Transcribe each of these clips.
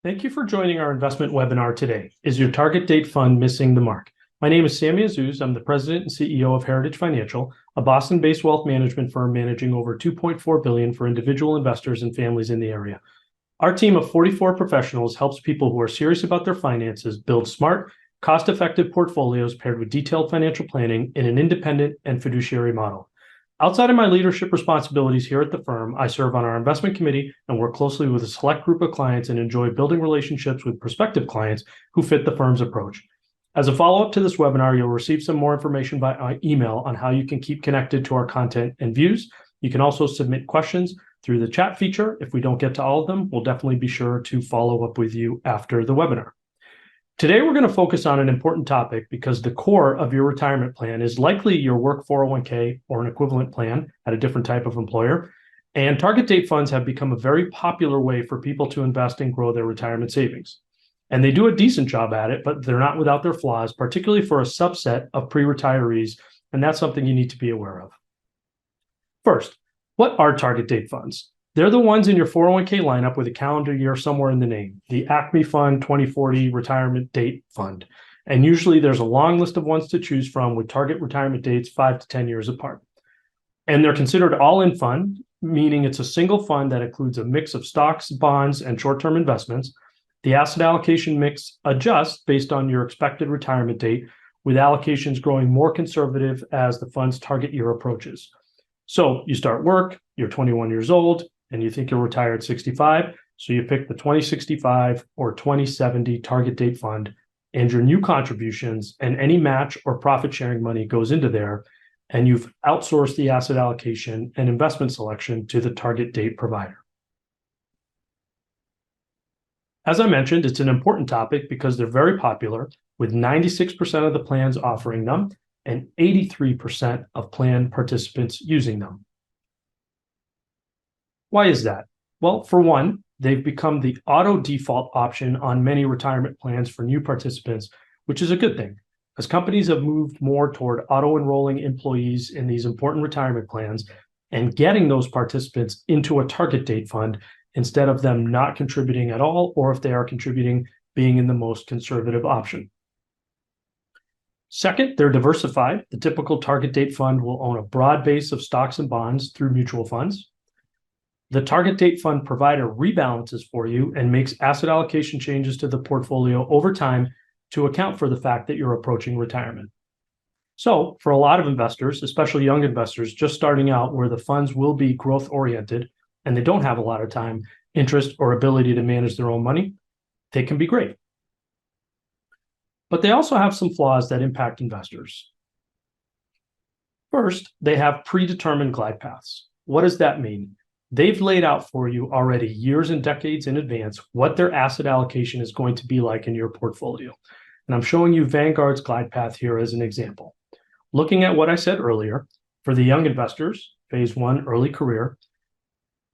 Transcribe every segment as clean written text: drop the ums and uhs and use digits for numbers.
Thank you for joining our investment webinar today. Is your target date fund missing the mark? My name is Sammy Azuz. I'm the president and CEO of Heritage Financial, a Boston-based wealth management firm managing over $2.4 billion for individual investors and families in the area. Our team of 44 professionals helps people who are serious about their finances build smart, cost-effective portfolios paired with detailed financial planning in an independent and fiduciary model. Outside of my leadership responsibilities here at the firm, I serve on our investment committee and work closely with a select group of clients and enjoy building relationships with prospective clients who fit the firm's approach. As a follow-up to this webinar, you'll receive some more information by email on how you can keep connected to our content and views. You can also submit questions through the chat feature. If we don't get to all of them, we'll definitely be sure to follow up with you after the webinar. Today, we're going to focus on an important topic because the core of your retirement plan is likely your work 401k or an equivalent plan at a different type of employer. And target date funds have become a very popular way for people to invest and grow their retirement savings. And they do a decent job at it, but they're not without their flaws, particularly for a subset of pre-retirees. And that's something you need to be aware of. First, what are target date funds? They're the ones in your 401k lineup with a calendar year somewhere in the name, the Acme Fund 2040 Retirement Date Fund. And usually there's a long list of ones to choose from with target retirement dates 5 to 10 years apart. And they're considered all-in fund, meaning it's a single fund that includes a mix of stocks, bonds, and short-term investments. The asset allocation mix adjusts based on your expected retirement date, with allocations growing more conservative as the fund's target year approaches. So you start work, you're 21 years old, and you think you'll retire at 65, so you pick the 2065 or 2070 target date fund, and your new contributions and any match or profit sharing money goes into there, and you've outsourced the asset allocation and investment selection to the target date provider. As I mentioned, it's an important topic because they're very popular, with 96% of the plans offering them and 83% of plan participants using them. Why is that? Well, for one, they've become the auto default option on many retirement plans for new participants, which is a good thing, as companies have moved more toward auto-enrolling employees in these important retirement plans and getting those participants into a target date fund instead of them not contributing at all, or if they are contributing, being in the most conservative option. Second, they're diversified. The typical target date fund will own a broad base of stocks and bonds through mutual funds. The target date fund provider rebalances for you and makes asset allocation changes to the portfolio over time to account for the fact that you're approaching retirement. So for a lot of investors, especially young investors just starting out where the funds will be growth oriented and they don't have a lot of time, interest, or ability to manage their own money, they can be great. But they also have some flaws that impact investors. First, they have predetermined glide paths. What does that mean? They've laid out for you already years and decades in advance what their asset allocation is going to be like in your portfolio. And I'm showing you Vanguard's glide path here as an example. Looking at what I said earlier, for the young investors, phase one, early career,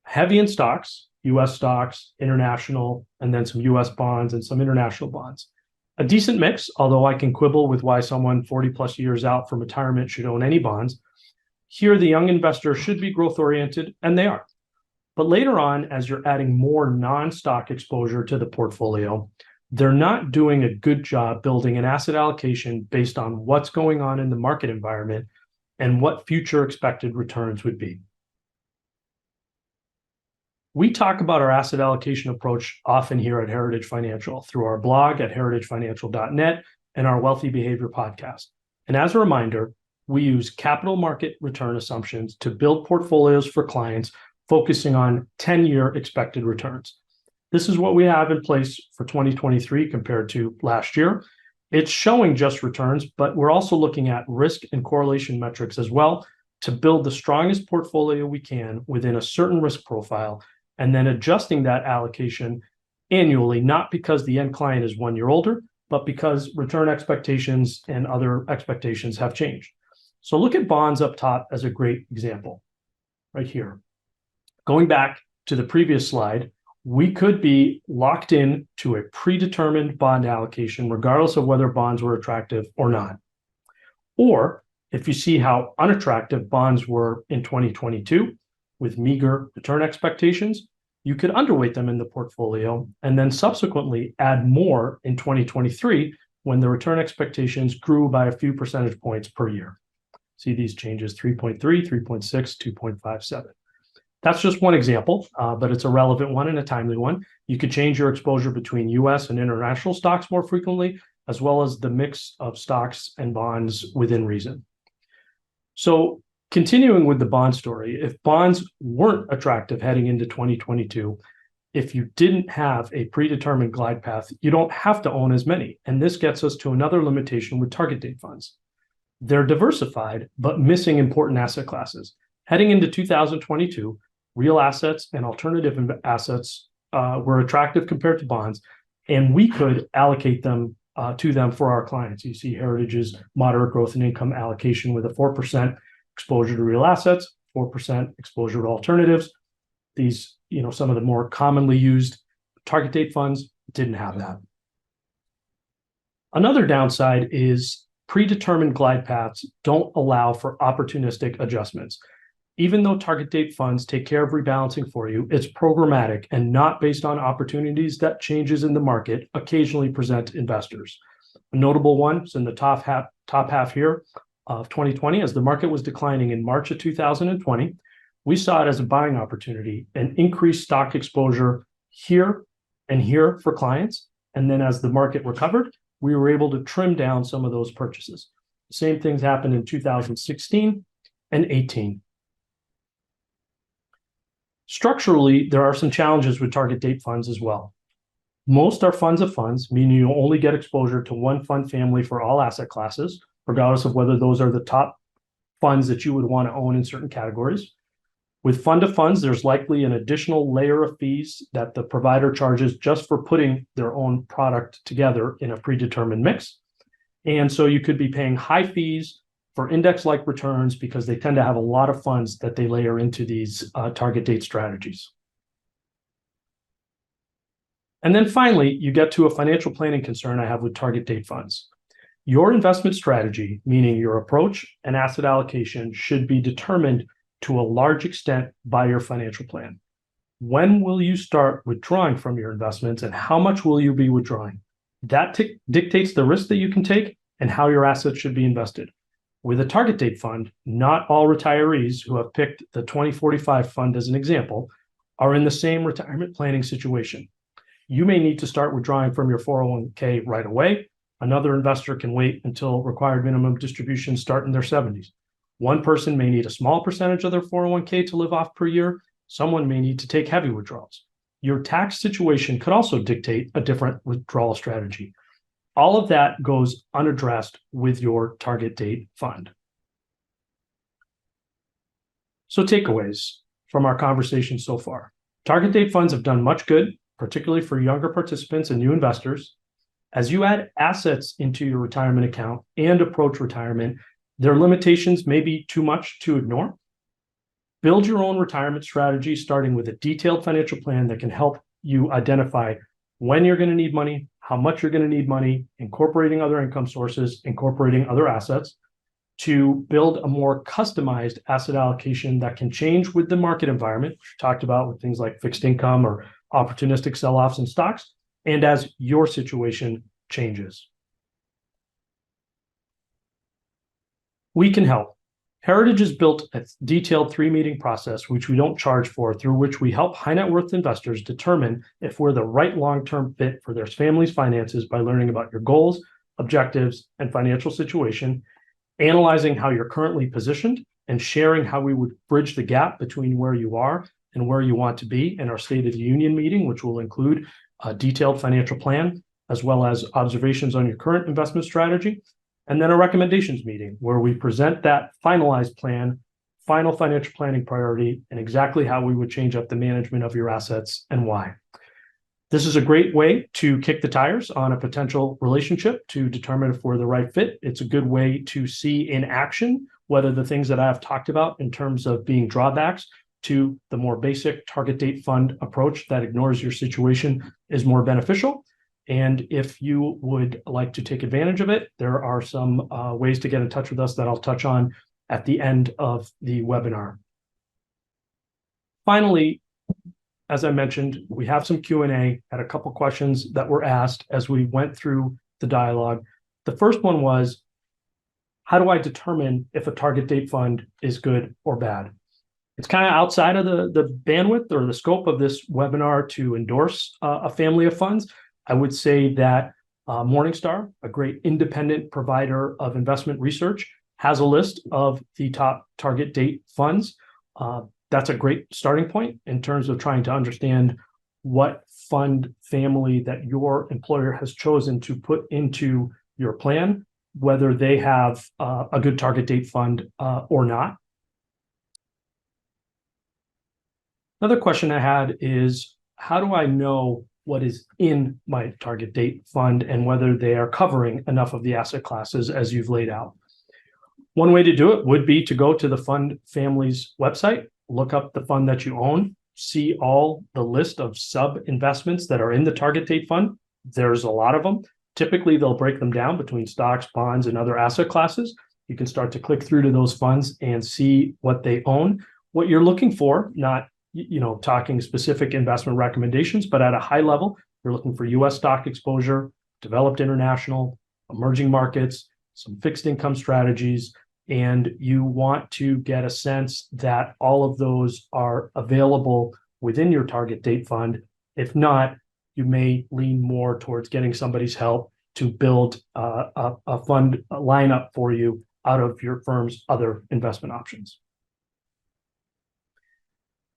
heavy in stocks, US stocks, international, and then some US bonds and some international bonds. A decent mix, although I can quibble with why someone 40 plus years out from retirement should own any bonds. Here, the young investor should be growth oriented, and they are. But later on, as you're adding more non-stock exposure to the portfolio, they're not doing a good job building an asset allocation based on what's going on in the market environment and what future expected returns would be. We talk about our asset allocation approach often here at Heritage Financial through our blog at heritagefinancial.net and our Wealthy Behavior podcast. And as a reminder, we use capital market return assumptions to build portfolios for clients focusing on 10-year expected returns. This is what we have in place for 2023 compared to last year. It's showing just returns, but we're also looking at risk and correlation metrics as well to build the strongest portfolio we can within a certain risk profile, and then adjusting that allocation annually, not because the end client is 1 year older, but because return expectations and other expectations have changed. So look at bonds up top as a great example right here. Going back to the previous slide, we could be locked in to a predetermined bond allocation, regardless of whether bonds were attractive or not. Or if you see how unattractive bonds were in 2022 with meager return expectations, you could underweight them in the portfolio and then subsequently add more in 2023 when the return expectations grew by a few percentage points per year. See these changes: 3.3, 3.6, 2.57. That's just one example, but it's a relevant one and a timely one. You could change your exposure between US and international stocks more frequently, as well as the mix of stocks and bonds within reason. So continuing with the bond story, if bonds weren't attractive heading into 2022, if you didn't have a predetermined glide path, you don't have to own as many. And this gets us to another limitation with target date funds. They're diversified, but missing important asset classes. Heading into 2022, real assets and alternative assets were attractive compared to bonds, and we could allocate them to them for our clients. You see Heritage's moderate growth and income allocation with a 4% exposure to real assets, 4% exposure to alternatives. These, some of the more commonly used target date funds didn't have that. Another downside is predetermined glide paths don't allow for opportunistic adjustments. Even though target date funds take care of rebalancing for you, it's programmatic and not based on opportunities that changes in the market occasionally present investors. A notable one is in the top half here of 2020, as the market was declining in March of 2020, we saw it as a buying opportunity and increased stock exposure here and here for clients. And then as the market recovered, we were able to trim down some of those purchases. The same things happened in 2016 and 18. Structurally, there are some challenges with target date funds as well. Most are funds of funds, meaning you only get exposure to one fund family for all asset classes, regardless of whether those are the top funds that you would want to own in certain categories. With fund of funds, there's likely an additional layer of fees that the provider charges just for putting their own product together in a predetermined mix. And so you could be paying high fees for index-like returns because they tend to have a lot of funds that they layer into these target date strategies. And then finally, you get to a financial planning concern I have with target date funds. Your investment strategy, meaning your approach and asset allocation, should be determined to a large extent by your financial plan. When will you start withdrawing from your investments and how much will you be withdrawing? That dictates the risk that you can take and how your assets should be invested. With a target date fund, not all retirees who have picked the 2045 fund as an example are in the same retirement planning situation. You may need to start withdrawing from your 401k right away. Another investor can wait until required minimum distributions start in their 70s. One person may need a small percentage of their 401k to live off per year. Someone may need to take heavy withdrawals. Your tax situation could also dictate a different withdrawal strategy. All of that goes unaddressed with your target date fund. So takeaways from our conversation so far. Target date funds have done much good, particularly for younger participants and new investors. As you add assets into your retirement account and approach retirement, their limitations may be too much to ignore. Build your own retirement strategy, starting with a detailed financial plan that can help you identify when you're going to need money, how much you're going to need money, incorporating other income sources, incorporating other assets, to build a more customized asset allocation that can change with the market environment, which we talked about with things like fixed income or opportunistic sell-offs in stocks, and as your situation changes. We can help. Heritage has built a detailed 3-meeting process, which we don't charge for, through which we help high net worth investors determine if we're the right long-term fit for their family's finances by learning about your goals, objectives, and financial situation, analyzing how you're currently positioned, and sharing how we would bridge the gap between where you are and where you want to be in our State of the Union meeting, which will include a detailed financial plan, as well as observations on your current investment strategy. And then a recommendations meeting where we present that finalized plan, final financial planning priority, and exactly how we would change up the management of your assets and why. This is a great way to kick the tires on a potential relationship to determine if we're the right fit. It's a good way to see in action whether the things that I have talked about in terms of being drawbacks to the more basic target date fund approach that ignores your situation is more beneficial. And if you would like to take advantage of it, there are some ways to get in touch with us that I'll touch on at the end of the webinar. Finally, as I mentioned, we have some Q&A, had a couple questions that were asked as we went through the dialogue. The first one was, how do I determine if a target date fund is good or bad? It's kind of outside of the bandwidth or the scope of this webinar to endorse a family of funds. I would say that Morningstar, a great independent provider of investment research, has a list of the top target date funds. That's a great starting point in terms of trying to understand what fund family that your employer has chosen to put into your plan, whether they have a good target date fund or not. Another question I had is, how do I know what is in my target date fund and whether they are covering enough of the asset classes as you've laid out? One way to do it would be to go to the fund family's website, look up the fund that you own, see all the list of sub investments that are in the target date fund. There's a lot of them. Typically, they'll break them down between stocks, bonds, and other asset classes. You can start to click through to those funds and see what they own. What you're looking for, not talking specific investment recommendations, but at a high level, you're looking for U.S. stock exposure, developed international, emerging markets, some fixed income strategies, and you want to get a sense that all of those are available within your target date fund. If not, you may lean more towards getting somebody's help to build a fund lineup for you out of your firm's other investment options.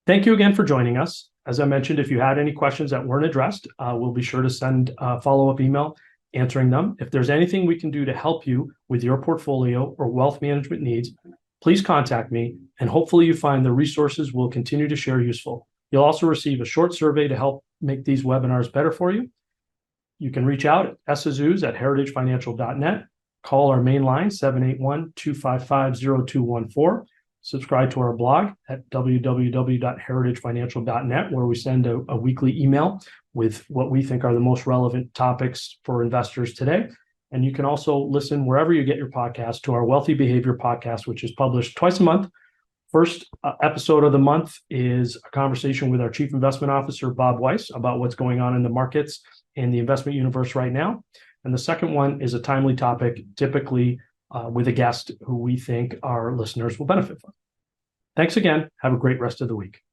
Thank you again for joining us. As I mentioned, if you had any questions that weren't addressed, we'll be sure to send a follow-up email answering them. If there's anything we can do to help you with your portfolio or wealth management needs, please contact me, and hopefully you find the resources we'll continue to share useful. You'll also receive a short survey to help make these webinars better for you. You can reach out at sazuz@heritagefinancial.net, call our main line, 781-255-0214. Subscribe to our blog at www.heritagefinancial.net, where we send a weekly email with what we think are the most relevant topics for investors today. And you can also listen wherever you get your podcast to our Wealthy Behavior podcast, which is published twice a month. First episode of the month is a conversation with our Chief Investment Officer, Bob Weiss, about what's going on in the markets and the investment universe right now. And the second one is a timely topic, typically with a guest who we think our listeners will benefit from. Thanks again. Have a great rest of the week.